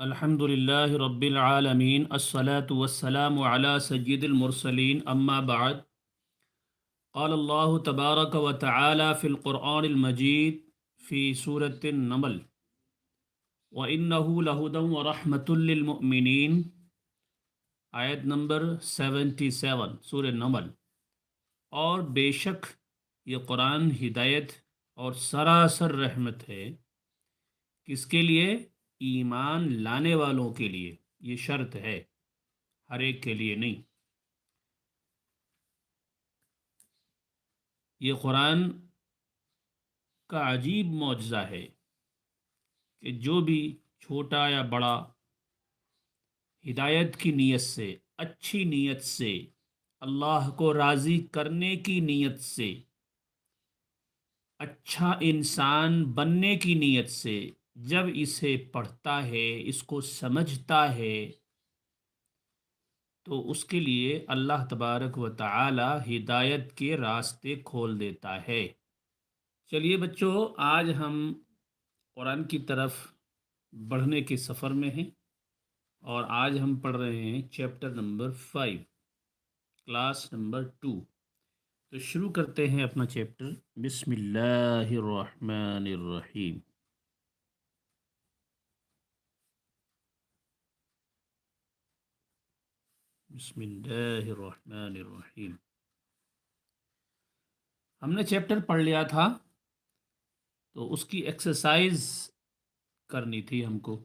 الحمد لله رب العالمين الصلاة والسلام على سيد المرسلين أما بعد قال الله تبارك وتعالى في القرآن المجيد في سورة النمل وإنه لهدى ورحمة للمؤمنين آیت نمبر 77 سورہ نمل۔ اور بے شک یہ قرآن ہدایت اور سراسر رحمت ہے کس کے لیے؟ ایمان لانے والوں کے لیے، یہ شرط ہے، ہر ایک کے لیے نہیں۔ یہ قرآن کا عجیب معجزہ ہے کہ جو بھی چھوٹا یا بڑا ہدایت کی نیت سے، اچھی نیت سے، اللہ کو راضی کرنے کی نیت سے، اچھا انسان بننے کی نیت سے جب اسے پڑھتا ہے، اس کو سمجھتا ہے، تو اس کے لیے اللہ تبارک و تعالی ہدایت کے راستے کھول دیتا ہے۔ چلیے بچوں، آج ہم قرآن کی طرف بڑھنے کے سفر میں ہیں، اور آج ہم پڑھ رہے ہیں چیپٹر نمبر 5، کلاس نمبر 2۔ تو شروع کرتے ہیں اپنا چیپٹر۔ بسم اللہ الرحمن الرحیم۔ بسم اللہ الرحمن الرحیم۔ ہم نے چیپٹر پڑھ لیا تھا، تو اس کی ایکسرسائز کرنی تھی ہم کو۔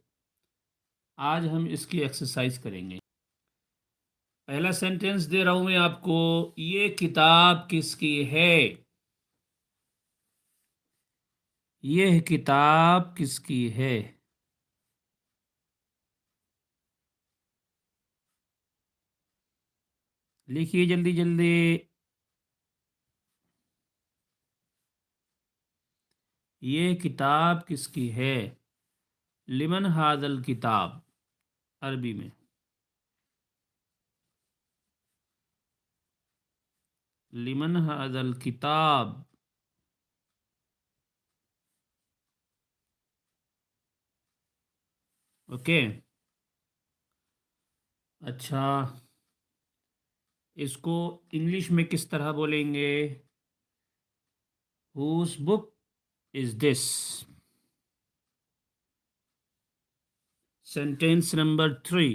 آج ہم اس کی ایکسرسائز کریں گے۔ پہلا سینٹنس دے رہا ہوں میں آپ کو، یہ کتاب کس کی ہے؟ یہ کتاب کس کی ہے؟ لکھیے جلدی جلدی۔ یہ کتاب کس کی ہے؟ لمن ھذا الکتاب، عربی میں لمن ھذا الکتاب۔ اوکے، اچھا اس کو انگلش میں کس طرح بولیں گے؟ whose book is this؟ Sentence number 3،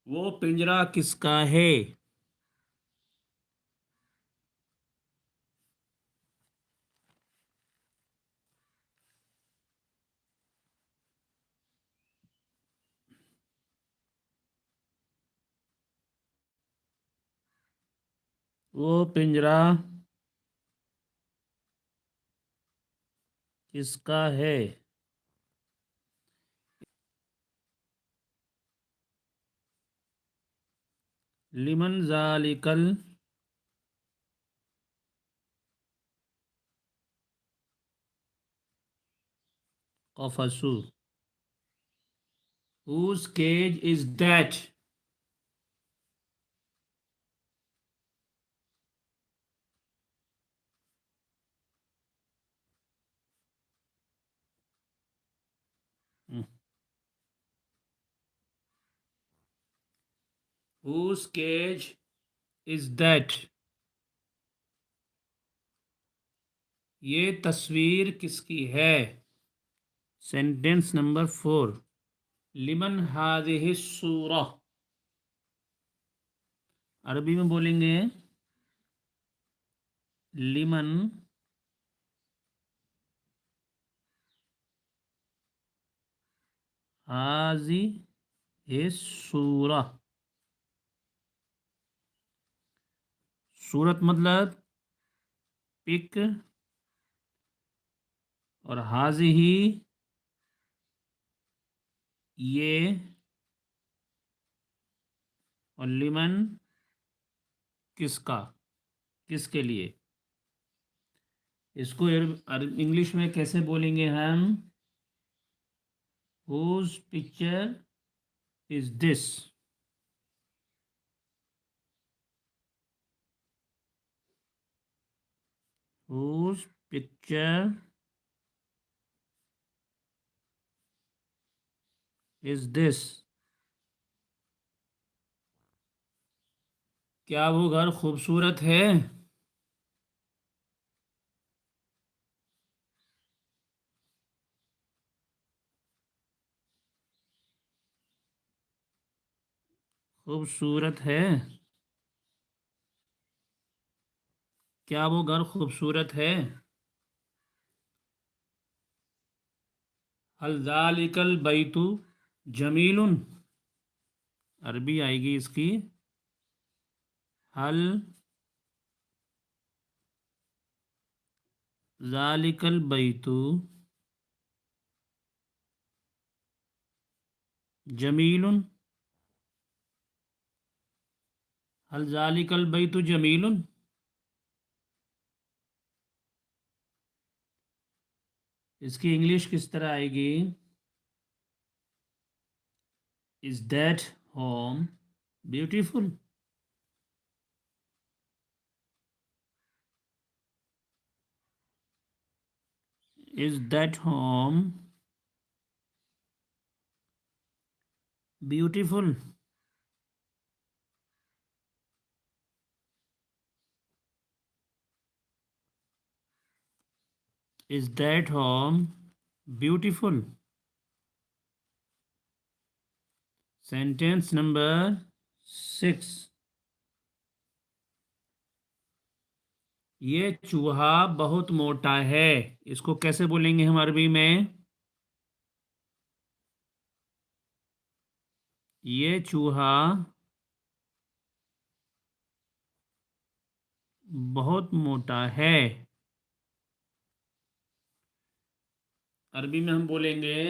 وہ پنجرہ کس کا ہے؟ وہ پنجرہ کس کا ہے؟ لمن ذالک القفص، whose cage is that؟ whose cage is that؟ یہ تصویر کس کی ہے؟ سینٹینس نمبر 4، لمن هذه السورہ، عربی میں بولیں گے لمن هذه السورہ۔ سورت مطلب پک، اور حاضی یہ، اور لمن کس کا، کس کے لیے۔ اس کو انگلش میں کیسے بولیں گے ہم؟ whose picture is this؟ whose picture از دس، کیا وہ گھر خوبصورت ہے؟ خوبصورت ہے، کیا وہ گھر خوبصورت ہے؟ هل ذالک البیت جمیل، عربی آئے گی اس کی، هل ذالک البیت جمیل، هل ذالک البیت جمیل، اس کی انگلش کس طرح آئے گی؟ Is that home beautiful? Is that home beautiful? Is that home beautiful? Sentence number 6، یہ چوہا بہت موٹا ہے، اس کو کیسے بولیں گے ہم عربی میں؟ یہ چوہا بہت موٹا ہے، عربی میں ہم بولیں گے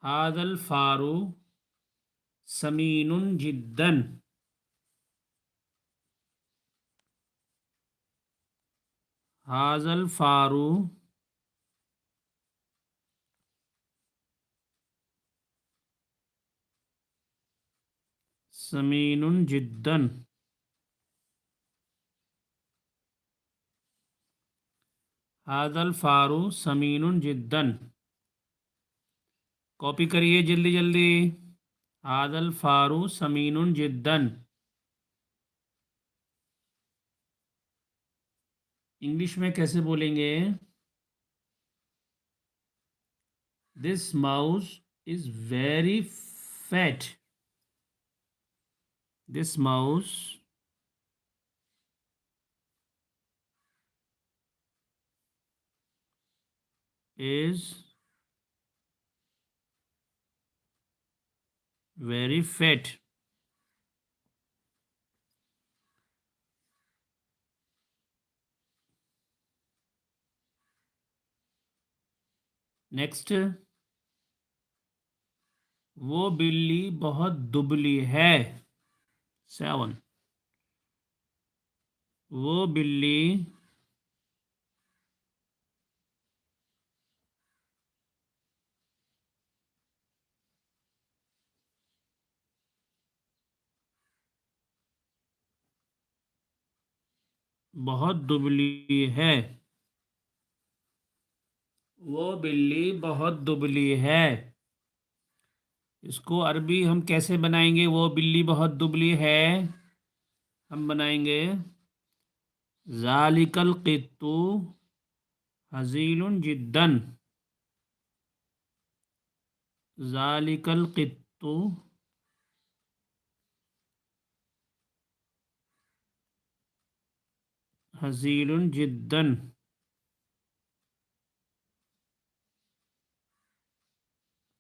ھذا الفار سمین جدا، ھذا الفار سمین جدا، ھذا الفار سمین جدا، کاپی کریے جلدی جلدی، ھذا الفار سمین جدا، انگلش میں کیسے بولیں گے؟ This mouse is very fat, this mouse is very fat. Next, وہ بلی بہت دبلی ہے، 7، وہ بلی بہت دبلی ہے، وہ بلی بہت دبلی ہے، اس کو عربی ہم کیسے بنائیں گے؟ وہ بلی بہت دبلی ہے، ہم بنائیں گے ذالک القط ہزیل جدا، ذالک القط ہزیل جدا،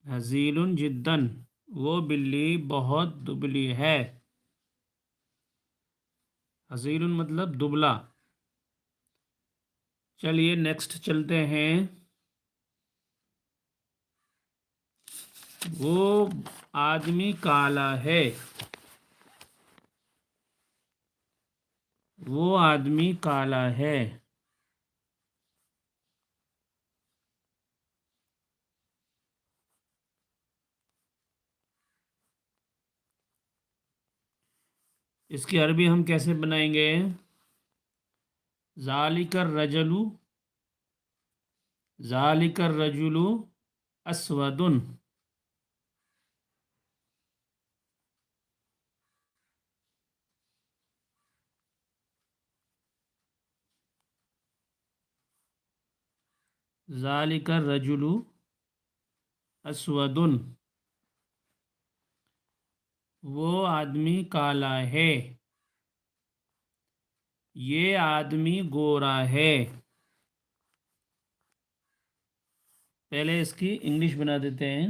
ہزیل جدا، وہ بلی بہت دبلی ہے، ہزیل مطلب دبلا۔ چلیے نیکسٹ چلتے ہیں، وہ آدمی کالا ہے، وہ آدمی کالا ہے، اس کی عربی ہم کیسے بنائیں گے؟ ذالک الرجل، ذالک الرجل اسودن، ذالک الرجل اسودن، وہ آدمی کالا ہے، یہ آدمی گورا ہے۔ پہلے اس کی انگلش بنا دیتے ہیں۔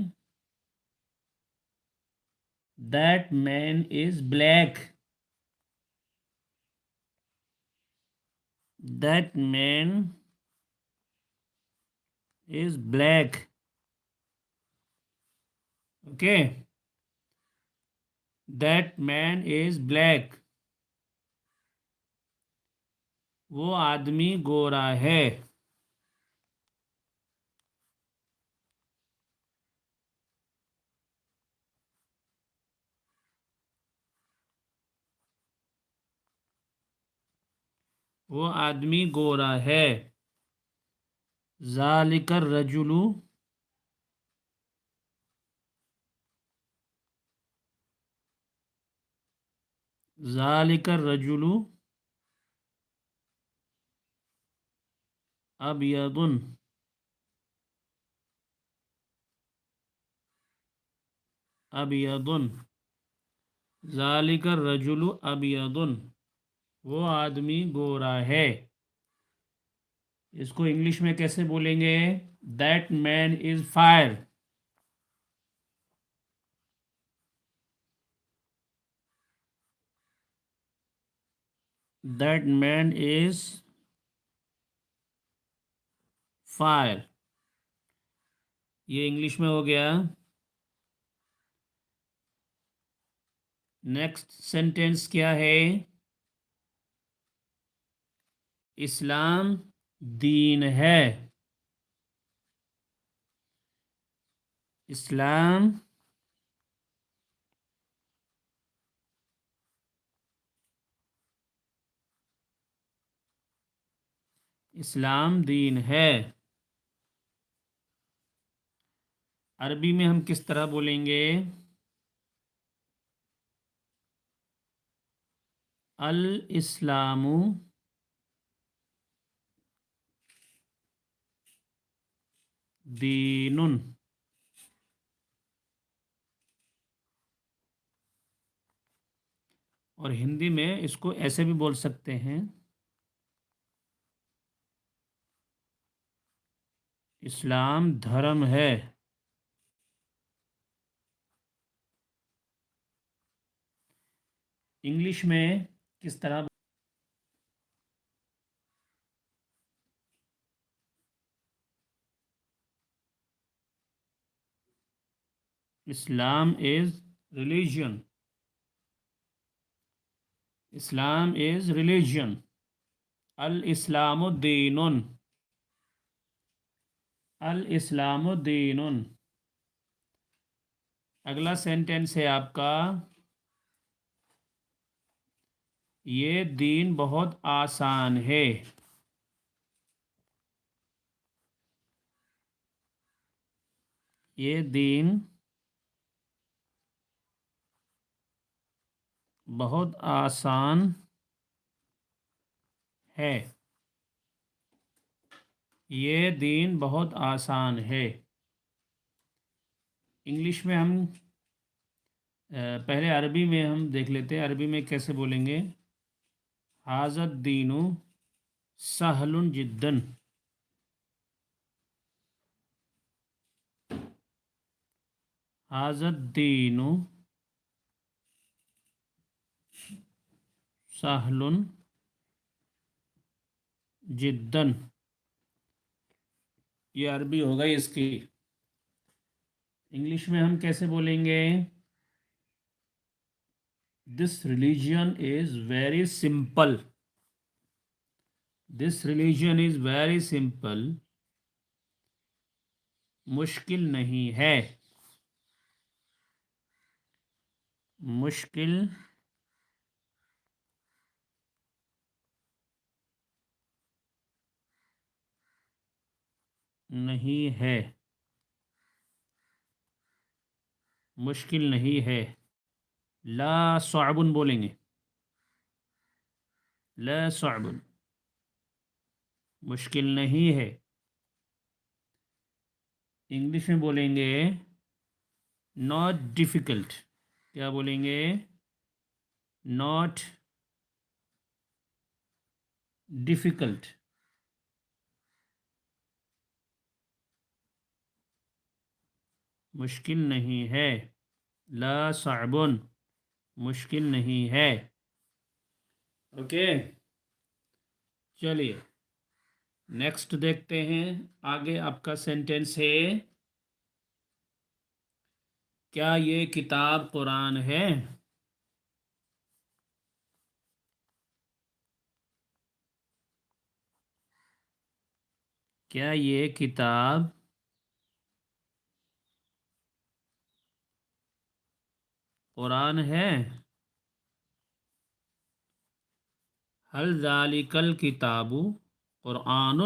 That man is black, that man is black, okay, that man is black, وہ آدمی گورا ہے۔ وہ آدمی گورا ہے۔ ذالک الرجل، ذالک الرجل ابیض، ابیض، ذالک الرجل ابیض، وہ آدمی گورا ہے۔ اس کو انگلش میں کیسے بولیں گے؟ That man is fire, that man is fire, یہ انگلش میں ہو گیا۔ نیکسٹ سینٹینس کیا ہے؟ اسلام دین ہے، اسلام اسلام دین ہے۔ عربی میں ہم کس طرح بولیں گے؟ الاسلام دین، اور ہندی میں اس کو ایسے بھی بول سکتے ہیں، اسلام دھرم ہے۔ انگلش میں کس طرح؟ اسلام از ریلیجن، اسلام از ریلیجن، الاسلام دین، الاسلام دین۔ اگلا سینٹینس ہے آپ کا، یہ دین بہت آسان ہے، یہ دین بہت آسان ہے، یہ دین بہت آسان ہے۔ انگلش میں ہم پہلے عربی میں ہم دیکھ لیتے ہیں، عربی میں کیسے بولیں گے؟ ھذا الدین سہل جدا، ھذا الدین سہل جدا، یہ عربی ہو گئی اس کی۔ انگلش میں ہم کیسے بولیں گے؟ This religion is very simple, this religion is very simple, مشکل نہیں ہے، مشکل نہیں ہے۔ مشکل نہیں ہے. لا صعب بولیں گے. لا صعب مشکل نہیں ہے. انگلش میں بولیں گے ناٹ ڈیفیکلٹ. کیا بولیں گے؟ Not difficult. مشکل نہیں ہے. لا صعب مشکل نہیں ہے. اوکے چلیے نیکسٹ دیکھتے ہیں. آگے آپ کا سینٹینس ہے کیا یہ کتاب قرآن ہے؟ کیا یہ کتاب قرآن ہے؟ هل ذالک الکتاب قرآن؟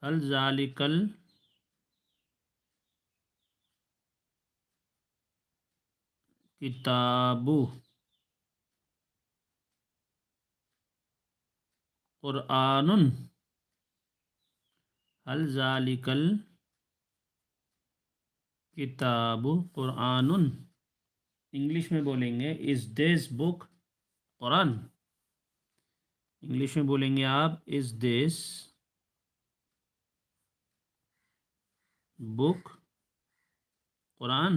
هل ذالک الکتاب قرآن؟ هل ذالک الکتاب قرآن؟ انگلش میں بولیں گے از دس بک قرآن. انگلش میں بولیں گے آپ از دس بک قرآن.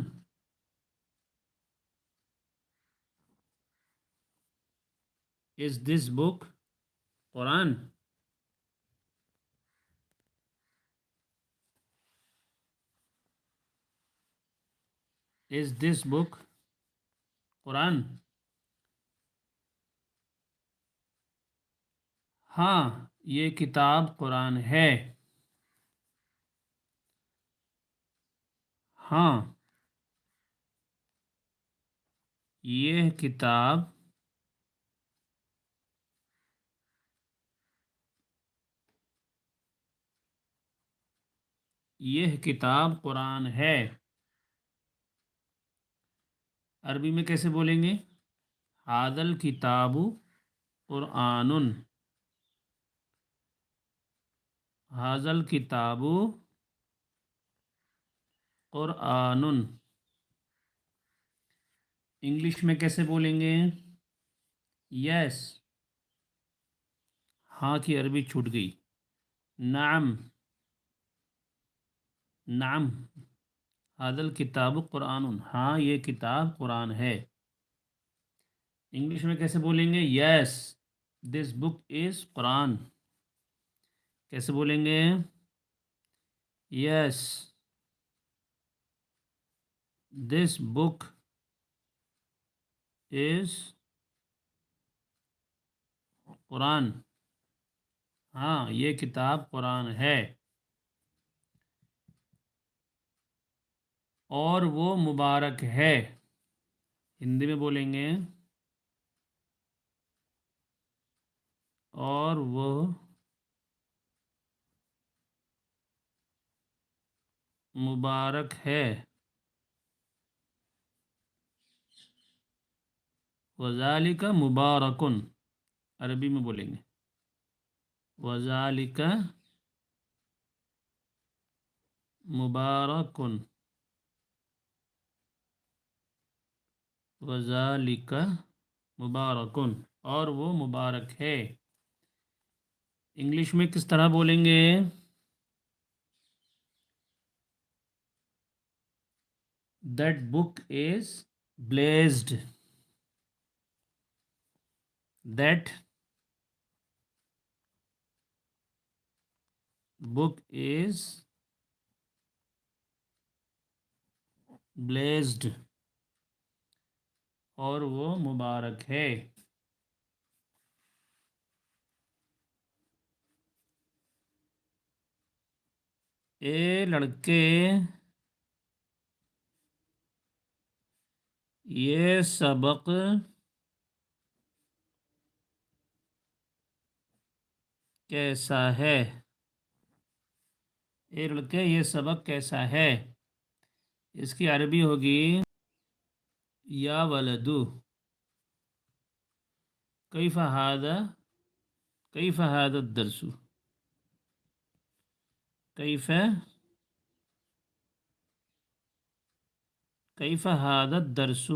از دس بک قرآن. از دس بک قرآن. ہاں یہ کتاب قرآن ہے. ہاں یہ کتاب قرآن ہے. عربی میں کیسے بولیں گے؟ ھذا الکتاب قرآن. ھذا الکتاب قرآن. انگلش میں کیسے بولیں گے؟ یس. ہاں کی عربی چھوٹ گئی. نعم. نعم ھذا الکتاب قرآن. ہاں یہ کتاب قرآن ہے. انگلش میں کیسے بولیں گے؟ یس دس بک از قرآن. کیسے بولیں گے؟ یس دس بک از قرآن. ہاں یہ کتاب قرآن ہے. اور وہ مبارک ہے. ہندی میں بولیں گے اور وہ مبارک ہے. وذالک مبارکن. عربی میں بولیں گے وذالک مبارکن. وذالک مبارکن اور وہ مبارک ہے. انگلش میں کس طرح بولیں گے؟ That book is blessed. That book is blessed اور وہ مبارک ہے. اے لڑکے یہ سبق کیسا ہے؟ اے لڑکے یہ سبق کیسا ہے؟ اس کی عربی ہوگی یا ولدو کیف ھذا، کیف ھذا الدرس، کیف کیف ھذا الدرس.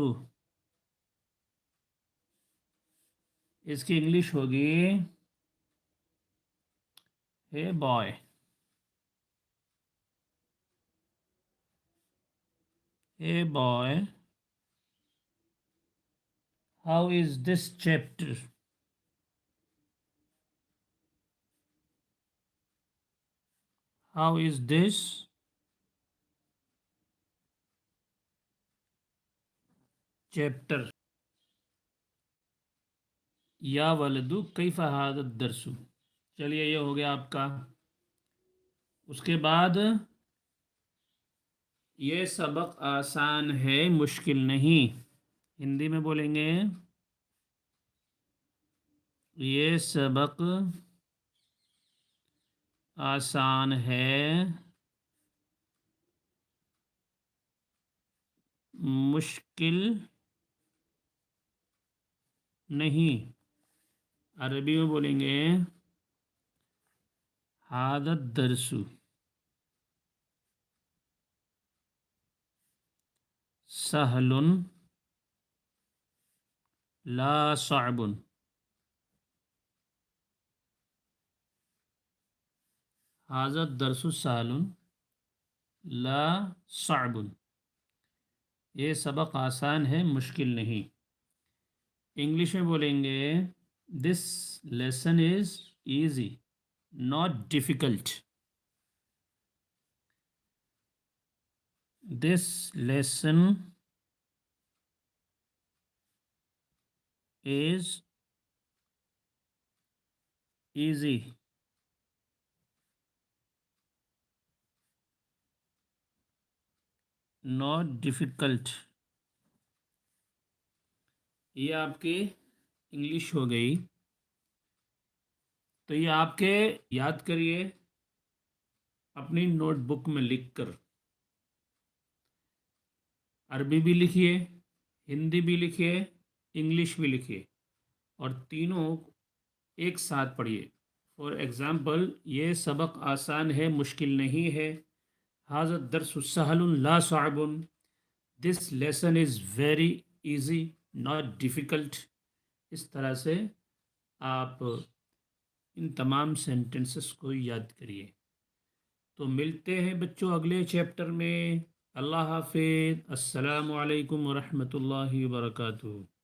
اس کی انگلش ہوگی ہے بوائے، ہے boy how is this chapter, how is this chapter. یا ولدو کیف ھذا الدرس. چلیے یہ ہو گیا آپ کا. اس کے بعد یہ سبق آسان ہے مشکل نہیں. ہندی میں بولیں گے یہ سبق آسان ہے مشکل نہیں. عربی میں بولیں گے ھذا الدرس سہل لا صعب. ھذا الدرس سہل لا صعب. یہ سبق آسان ہے مشکل نہیں. انگلش میں بولیں گے دس lesson is easy not difficult. This lesson is easy not difficult. یہ آپ کی انگلش ہو گئی. تو یہ آپ کے یاد کریے اپنی نوٹ بک میں لکھ کر. عربی بھی لکھیے، ہندی بھی لکھیے، انگلش بھی لکھیے، اور تینوں ایک ساتھ پڑھیے. فار ایگزامپل یہ سبق آسان ہے مشکل نہیں ہے. ھذا الدرس سہل لا صعب. This lesson is very easy not difficult. اس طرح سے آپ ان تمام سینٹنسز کو یاد کریے. تو ملتے ہیں بچوں اگلے چیپٹر میں. اللہ حافظ. السلام علیکم ورحمۃ اللہ وبرکاتہ.